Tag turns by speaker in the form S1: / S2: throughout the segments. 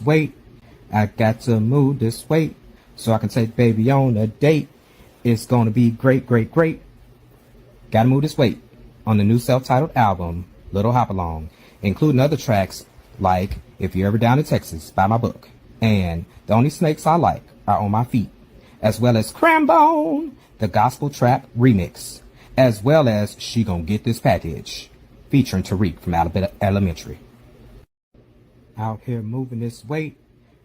S1: weight. I got to move this weight so I can take baby on a date. It's gonna be great, great, great. Gotta move this weight on the new self-titled album, Little Hop Along, including other tracks like If You're Ever Down in Texas by my book, and The Only Snakes I Like Are on My Feet, as well as Crambone, the gospel trap remix, as well as She Gon' Get This Package, featuring Tariq from Alabama Elementary. Out here moving this weight,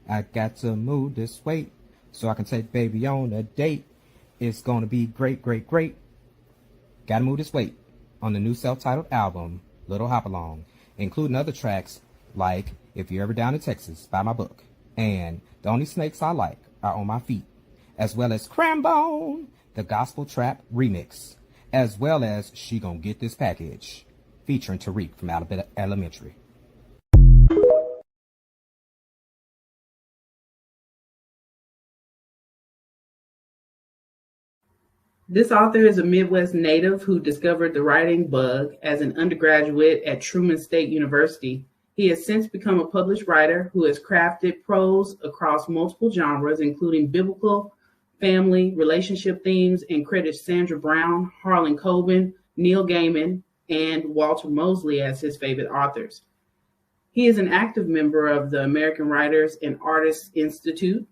S1: I got to move this weight so I can take baby on a date. It's gonna be great, great, great. Gotta move this weight on the new self-titled album, Little Hop Along, including other tracks like If You're Ever Down in Texas by my book, and The Only Snakes I Like Are on My Feet, as well as Crambone, the gospel trap remix, as well as She Gon' Get This Package, featuring Tariq from Alabama Elementary.
S2: This author is a Midwest native who discovered the writing bug as an undergraduate at Truman State University. He has since become a published writer who has crafted prose across multiple genres, including biblical, family, relationship themes, and credits Sandra Brown, Harlan Coben, Neil Gaiman, and Walter Mosley as his favorite authors. He is an active member of the American Writers and Artists Institute.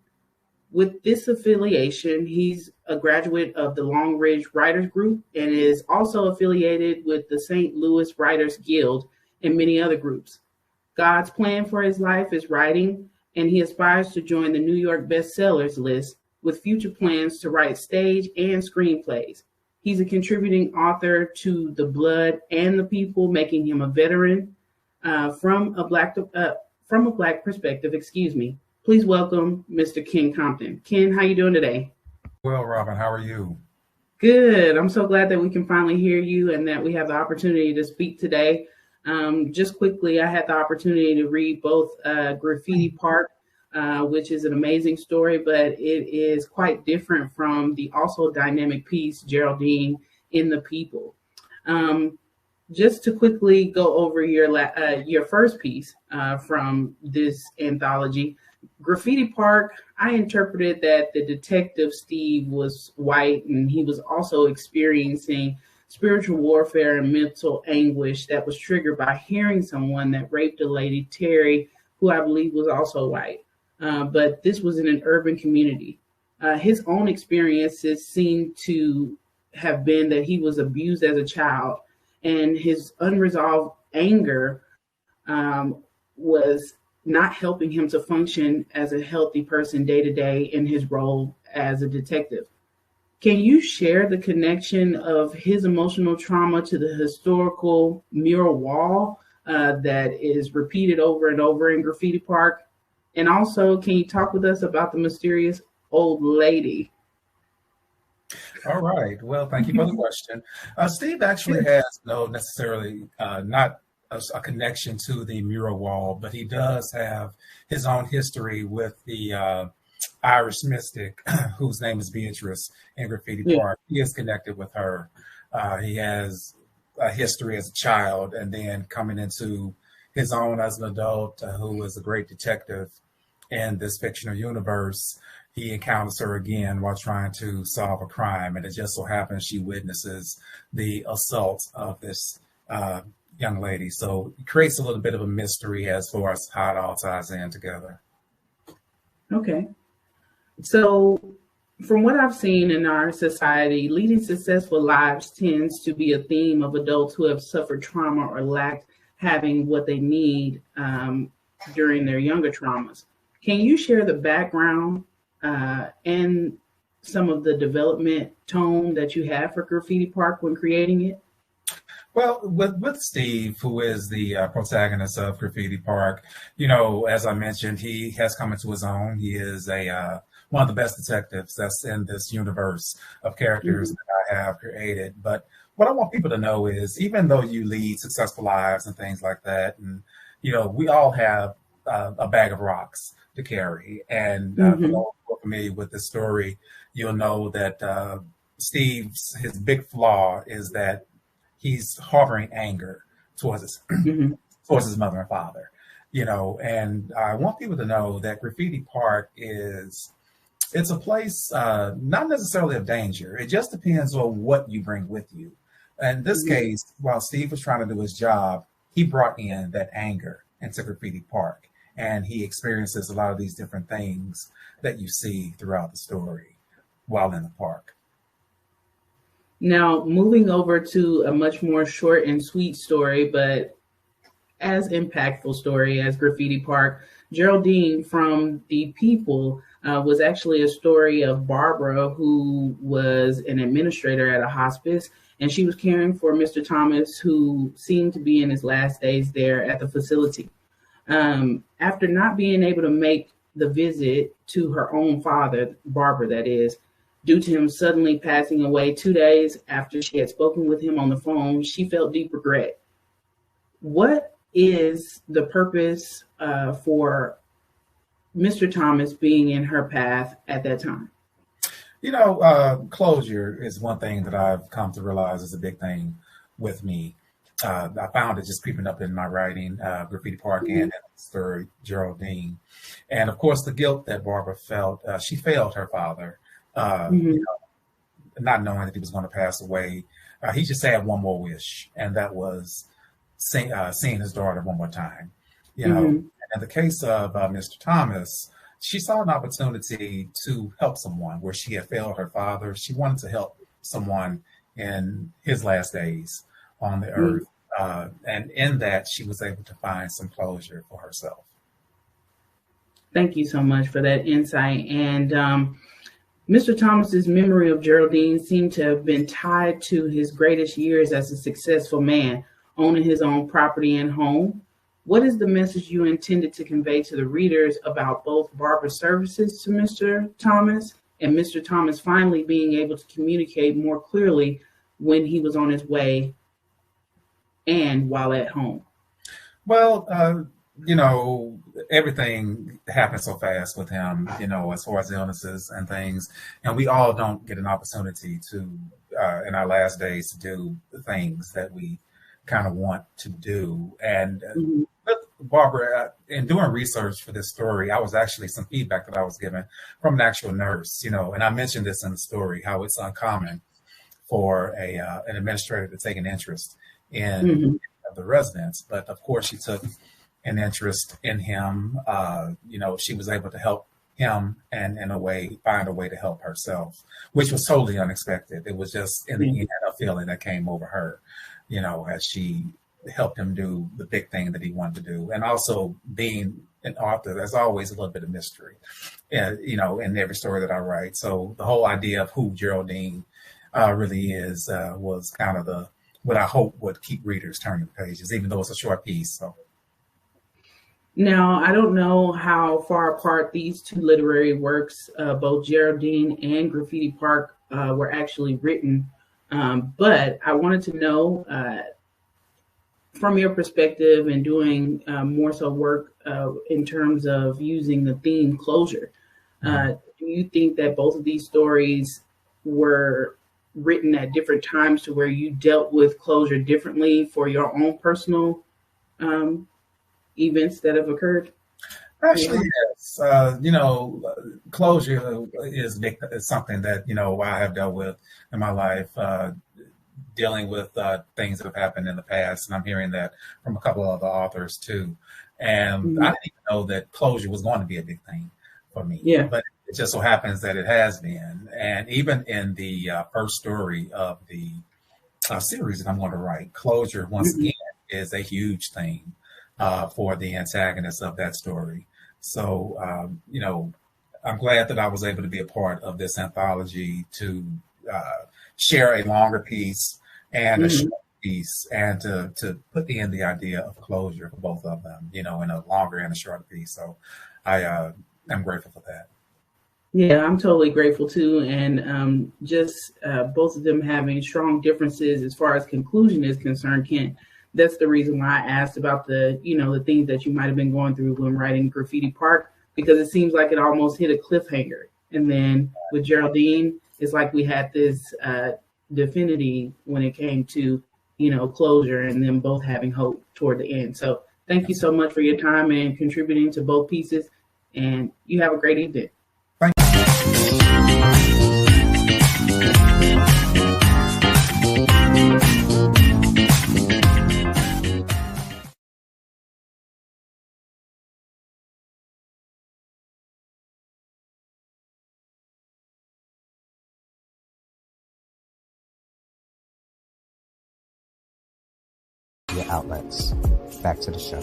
S2: With this affiliation, he's a graduate of the Long Ridge Writers Group and is also affiliated with the St. Louis Writers Guild and many other groups. God's plan for his life is writing, and he aspires to join the New York bestsellers list with future plans to write stage and screenplays. He's a contributing author to The Blood and the People, making him a veteran from a Black perspective. Please welcome Mr. Ken Compton. Ken, how you doing today?
S3: Well, Robin, how are you?
S2: Good. I'm so glad that we can finally hear you and that we have the opportunity to speak today. Just quickly, I had the opportunity to read both Graffiti Park, which is an amazing story, but it is quite different from the also dynamic piece, Geraldine, in the People. Just to quickly go over your first piece from this anthology, Graffiti Park, I interpreted that the detective Steve was white and he was also experiencing spiritual warfare and mental anguish that was triggered by hearing someone that raped a lady, Terry, who I believe was also white. But this was in an urban community. His own experiences seem to have been that he was abused as a child, and his unresolved anger was not helping him to function as a healthy person day to day in his role as a detective. Can you share the connection of his emotional trauma to the historical mural wall that is repeated over and over in Graffiti Park? And also, can you talk with us about the mysterious old lady?
S3: All right. Well, thank you for the question. Steve actually has not a connection to the mural wall, but he does have his own history with the Irish mystic whose name is Beatrice in Graffiti Park. He is connected with her. He has a history as a child, and then coming into his own as an adult, who is a great detective in this fictional universe. He encounters her again while trying to solve a crime, and it just so happens she witnesses the assault of this young lady. So it creates a little bit of a mystery as far as how it all ties in together.
S2: Okay. So from what I've seen in our society, leading successful lives tends to be a theme of adults who have suffered trauma or lacked having what they need during their younger traumas. Can you share the background and some of the development tone that you have for Graffiti Park when creating it?
S3: Well, with Steve, who is the protagonist of Graffiti Park, as I mentioned, he has come into his own. He is one of the best detectives that's in this universe of characters that I have created. But what I want people to know is, even though you lead successful lives and things like that, and we all have a bag of rocks to carry. And for those who are familiar with the story, you'll know that his big flaw is that he's harboring anger towards his mother and father. And I want people to know that Graffiti Park it's a place not necessarily of danger. It just depends on what you bring with you. In this case, while Steve was trying to do his job, he brought in that anger into Graffiti Park, and he experiences a lot of these different things that you see throughout the story while in the park.
S2: Now, moving over to a much more short and sweet story, but as impactful story as Graffiti Park, Geraldine from The People was actually a story of Barbara, who was an administrator at a hospice, and she was caring for Mr. Thomas, who seemed to be in his last days there at the facility. After not being able to make the visit to her own father, Barbara that is, due to him suddenly passing away 2 days after she had spoken with him on the phone, she felt deep regret. What is the purpose for Mr. Thomas being in her path at that time?
S3: Closure is one thing that I've come to realize is a big thing with me. I found it just creeping up in my writing, Graffiti Park and story, Geraldine. And of course, the guilt that Barbara felt, she failed her father, not knowing that he was going to pass away. He just had one more wish, and that was seeing his daughter one more time. In the case of Mr. Thomas, she saw an opportunity to help someone where she had failed her father. She wanted to help someone in his last days on the earth. And in that, she was able to find some closure for herself.
S2: Thank you so much for that insight. And Mr. Thomas's memory of Geraldine seemed to have been tied to his greatest years as a successful man, owning his own property and home. What is the message you intended to convey to the readers about both Barbara's services to Mr. Thomas and Mr. Thomas finally being able to communicate more clearly when he was on his way and while at home?
S3: Well, everything happened so fast with him, as far as illnesses and things. And we all don't get an opportunity to, in our last days, to do the things that we kind of want to do. And Barbara, in doing research for this story, I was actually some feedback that I was given from an actual nurse, and I mentioned this in the story, how it's uncommon for an administrator to take an interest in the residents. But of course, she took an interest in him. She was able to help him and in a way find a way to help herself, which was totally unexpected. It was just in the end a feeling that came over her, as she helped him do the big thing that he wanted to do. And also being an author, there's always a little bit of mystery, in every story that I write. So the whole idea of who Geraldine really is was kind of what I hope would keep readers turning the pages, even though it's a short piece. So.
S2: Now, I don't know how far apart these two literary works, both Geraldine and Graffiti Park, were actually written, but I wanted to know, from your perspective and doing more so work in terms of using the theme closure, do you think that both of these stories were written at different times to where you dealt with closure differently for your own personal events that have occurred?
S3: Actually, yes. Closure is something that, I have dealt with in my life, dealing with things that have happened in the past. And I'm hearing that from a couple of other authors too. And I didn't even know that closure was going to be a big thing for me. Yeah. But it just so happens that it has been. And even in the first story of the series that I'm going to write, closure, once again, is a huge thing for the antagonist of that story. So, I'm glad that I was able to be a part of this anthology to share a longer piece and a short piece, and to put in the idea of closure for both of them, in a longer and a shorter piece. So I'm grateful for that.
S2: Yeah, I'm totally grateful too. And just both of them having strong differences as far as conclusion is concerned, Kent. That's the reason why I asked about the things that you might have been going through when writing Graffiti Park, because it seems like it almost hit a cliffhanger. And then with Geraldine, it's like we had this definity when it came to, closure and them both having hope toward the end. So Thank you so much for your time and contributing to both pieces. And you have a great evening.
S3: Thank
S1: Your outlets. Back to the show.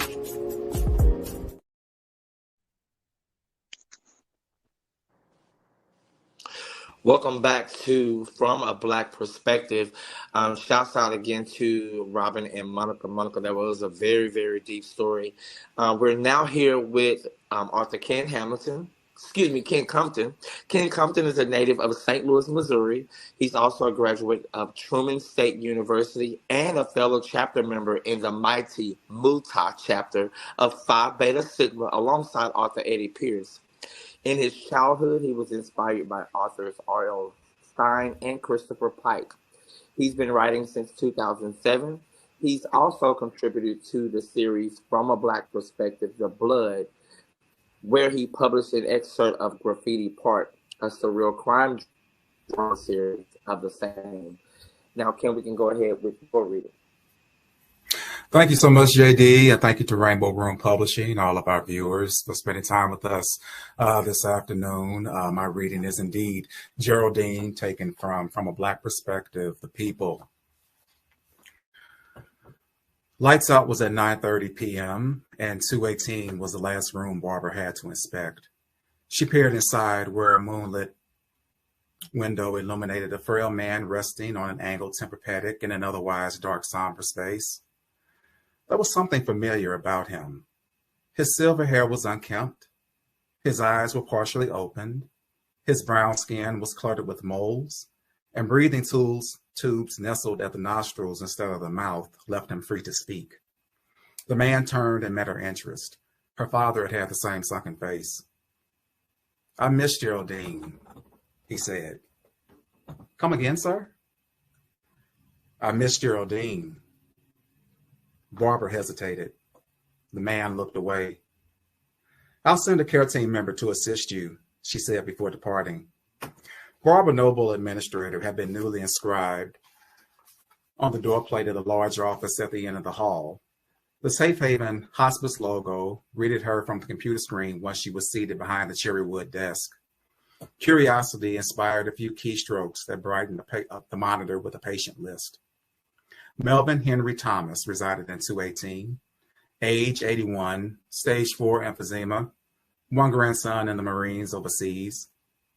S4: Welcome back to From a Black Perspective. Shouts out again to Robin and Monica. Monica, that was a very, very deep story. We're now here with author Ken Compton. Ken Compton is a native of St. Louis, Missouri. He's also a graduate of Truman State University and a fellow chapter member in the mighty Muta chapter of Phi Beta Sigma alongside author Eddie Pierce. In his childhood, he was inspired by authors R.L. Stine and Christopher Pike. He's been writing since 2007. He's also contributed to the series From a Black Perspective, The Blood, where he published an excerpt of Graffiti Park, a surreal crime drama series of the same name. Now, Ken, we can go ahead with your reading.
S3: Thank you so much, JD, and thank you to Rainbow Room Publishing and all of our viewers for spending time with us this afternoon. My reading is indeed Geraldine, taken from a Black Perspective, The People. Lights out was at 9:30 p.m., and 218 was the last room Barbara had to inspect. She peered inside where a moonlit window illuminated a frail man resting on an angled Tempur-Pedic in an otherwise dark, somber space. There was something familiar about him. His silver hair was unkempt. His eyes were partially opened. His brown skin was cluttered with moles, and breathing tubes nestled at the nostrils instead of the mouth left him free to speak. The man turned and met her interest. Her father had the same sunken face. "I miss Geraldine," he said. "Come again, sir?" "I miss Geraldine." Barbara hesitated. The man looked away. "I'll send a care team member to assist you," she said before departing. Barbara Noble, administrator, had been newly inscribed on the door plate of the large office at the end of the hall. The Safe Haven Hospice logo greeted her from the computer screen once she was seated behind the cherry wood desk. Curiosity inspired a few keystrokes that brightened the monitor with a patient list. Melvin Henry Thomas resided in 218, age 81, stage 4 emphysema, one grandson in the Marines overseas,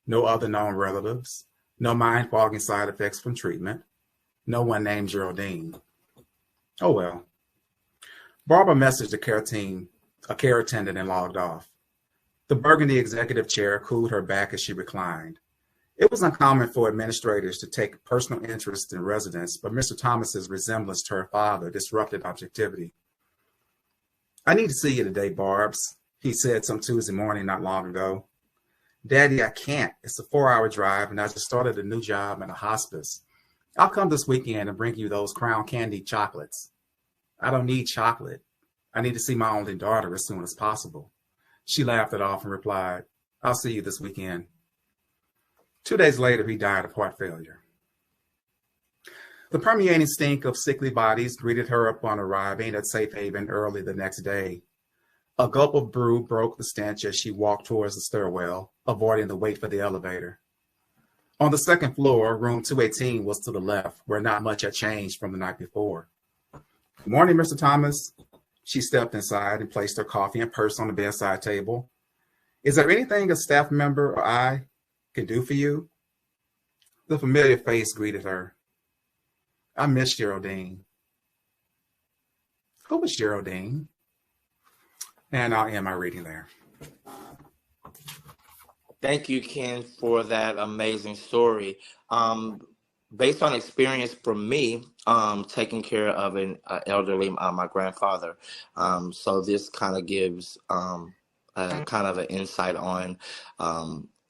S3: no other known relatives, no mind-fogging side effects from treatment, no one named Geraldine. Oh well. Barbara messaged a care attendant, and logged off. The burgundy executive chair cooled her back as she reclined. It was uncommon for administrators to take personal interest in residents, but Mr. Thomas's resemblance to her father disrupted objectivity. "I need to see you today, Barbs," he said some Tuesday morning not long ago. "Daddy, I can't. It's a 4-hour drive, and I just started a new job in a hospice. I'll come this weekend and bring you those Crown Candy chocolates." "I don't need chocolate. I need to see my only daughter as soon as possible." She laughed it off and replied, "I'll see you this weekend." 2 days later, he died of heart failure. The permeating stink of sickly bodies greeted her upon arriving at Safe Haven early the next day. A gulp of brew broke the stench as she walked towards the stairwell, avoiding the wait for the elevator. On the second floor, room 218 was to the left, where not much had changed from the night before. "Good morning, Mr. Thomas." She stepped inside and placed her coffee and purse on the bedside table. "Is there anything a staff member or I can do for you?" The familiar face greeted her. "I miss Geraldine." Who was Geraldine? And I'll end my reading there.
S4: Thank you, Ken, for that amazing story. Based on experience from me, taking care of an elderly, my grandfather. So this kind of gives kind of an insight on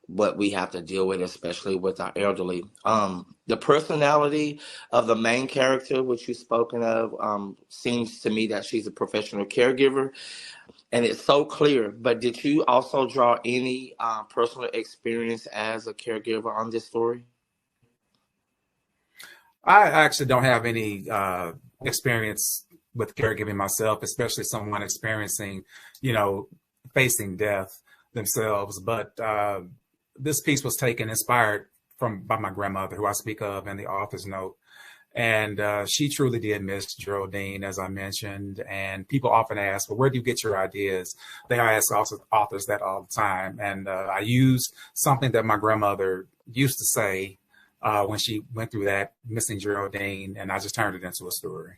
S4: what we have to deal with, especially with our elderly. The personality of the main character, which you've spoken of, seems to me that she's a professional caregiver, and it's so clear. But did you also draw any personal experience as a caregiver on this story?
S3: I actually don't have any experience with caregiving myself, especially someone experiencing, facing death themselves. But this piece was inspired by my grandmother, who I speak of in the author's note. And she truly did miss Geraldine, as I mentioned. And people often ask, well, where do you get your ideas? They ask authors that all the time. And I used something that my grandmother used to say when she went through that, missing Geraldine, and I just turned it into a story.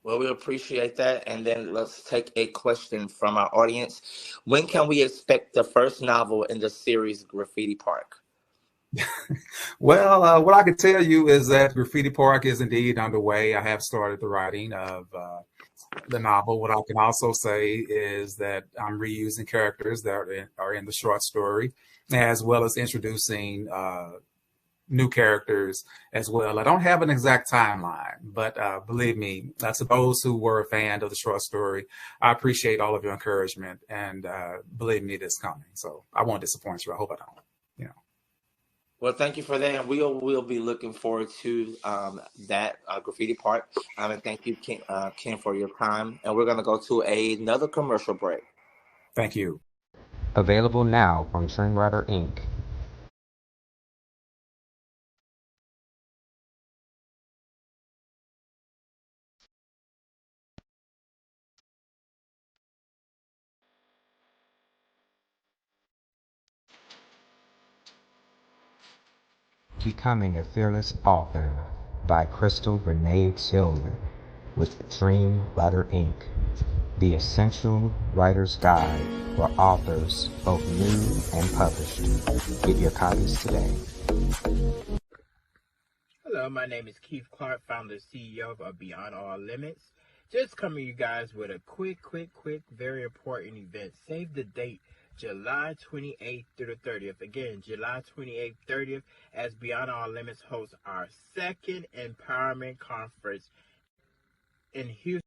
S4: Well, we appreciate that. And then let's take a question from our audience. When can we expect the first novel in the series Graffiti Park?
S3: Well, what I can tell you is that Graffiti Park is indeed underway. I have started the writing of the novel. What I can also say is that I'm reusing characters that are in the short story, as well as introducing new characters as well. I don't have an exact timeline, but believe me, to those who were a fan of the short story, I appreciate all of your encouragement, and believe me, it's coming. So I won't disappoint you. I hope I don't.
S4: Well, thank you for that. And we'll be looking forward to that Graffiti Park. And thank you, Ken, for your time. And we're going to go to another commercial break.
S3: Thank you.
S1: Available now from Screenwriter Inc. Becoming a Fearless Author by Crystal Renee Tillman with Dreamwriter Inc. The essential writer's guide for authors both new and published. Get your copies today.
S5: Hello, my name is Keith Clark, founder and CEO of Beyond All Limits. Just coming to you guys with a quick, very important event. Save the date, July 28th through the 30th. Again, July 28th, 30th, as Beyond All Limits hosts our second empowerment conference in Houston.